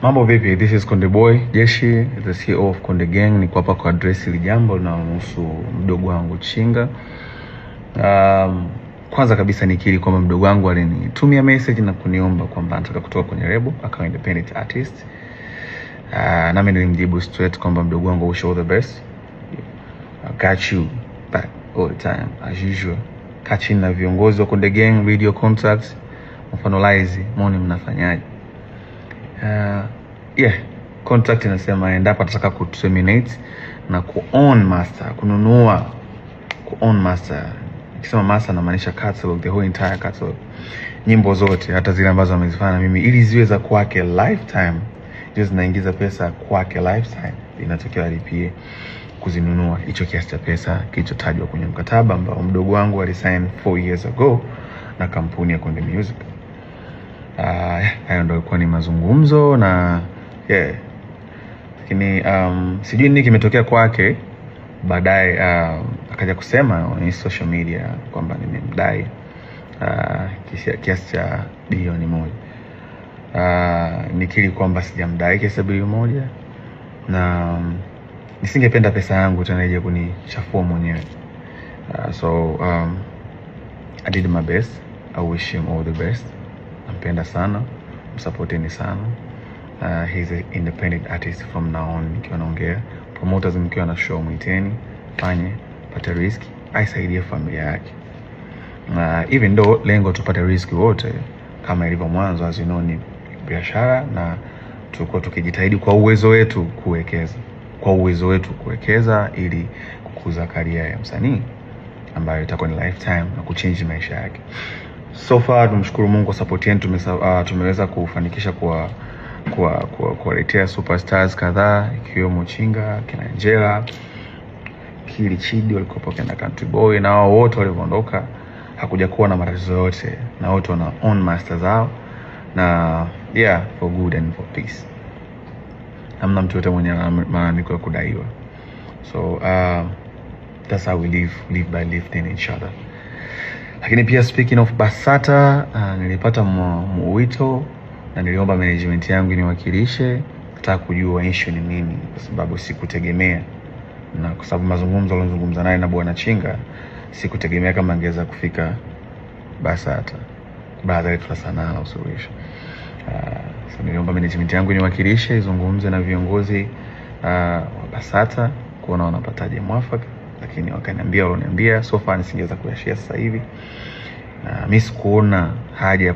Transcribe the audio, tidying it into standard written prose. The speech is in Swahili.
Mambo vipi? This is Konde Boy Jeshi, the CEO of Konde Gang. Niko hapa kwa address hili jambo linalohusu mdogo wangu Chinga. Kwanza kabisa nikiri kwamba mdogo wangu alinitumia message na kuniomba kwamba anataka kutoka kwenye label akawa independent artist. Nami nilimjibu straight kwamba mdogo wangu, wish all the best. I got you back all the time as usual. Kachini na viongozi wa Konde Gang, video contacts, mfanolize, mwone mnafanyaje. Contract inasema endapo atataka kuterminate na ku-own master, kununua, ku-own master. Nikisema master namaanisha catalog, the whole entire catalog. Nyimbo zote, hata zile ambazo amezifanya mimi, ili ziwe za kwake lifetime. Just naingiza pesa kwake lifetime. Inatakiwa alipie kuzinunua hicho kiasi cha pesa kilichotajwa kwenye mkataba ambao mdogo wangu alisign 4 years ago na kampuni ya Konde Music. Hayo ndio ilikuwa ni mazungumzo na lakini sijui nini kimetokea kwake. Baadaye akaja kusema kwenye social media kwamba nimemdai kiasi cha bilioni 1. Nikiri kwamba sijamdai kiasi cha bilioni 1 na nisingependa pesa yangu tena ije kunichafua mwenyewe. I did my best. I wish him all the best. Nampenda sana, msupporteni sana. He's an independent artist from now on. Nikiwa naongea promoters, mkiwa na show mwiteni, fanye, pata risk, aisaidie familia yake. Even though lengo tupate risk wote kama ilivyo mwanzo, as you know, ni biashara na tulikuwa tukijitahidi kwa uwezo wetu kuwekeza ili kukuza career ya msanii ambayo itakuwa ni lifetime na kuchange maisha yake. So far tumshukuru Mungu kwa support yetu, tumeweza kufanikisha kuwaletea superstars kadhaa ikiwemo Chinga, kina Angela, Kili Chidi walikuwa kina Country Boy, na wao wote waliondoka hakuja kuwa na matatizo yote, na wote wana own master zao na for good and for peace. Hamna mtu yote mwenye malalamiko ya kudaiwa. So that's how we live by lifting each other. Lakini pia speaking of BASATA, nilipata mwito na niliomba management yangu niwakilishe, nataka kujua issue ni nini, kwa sababu sikutegemea, na kwa sababu mazungumzo alizungumza naye na bwana Chinga, sikutegemea kama angeweza kufika BASATA. Baada ya sana na usuluhisho. So niliomba management yangu niwakilishe, izungumze na viongozi wa BASATA kuona wanapataje mwafaka, lakini wakaniambia so far nisingeweza kuyashare sasa hivi. Mimi sikuona haja ya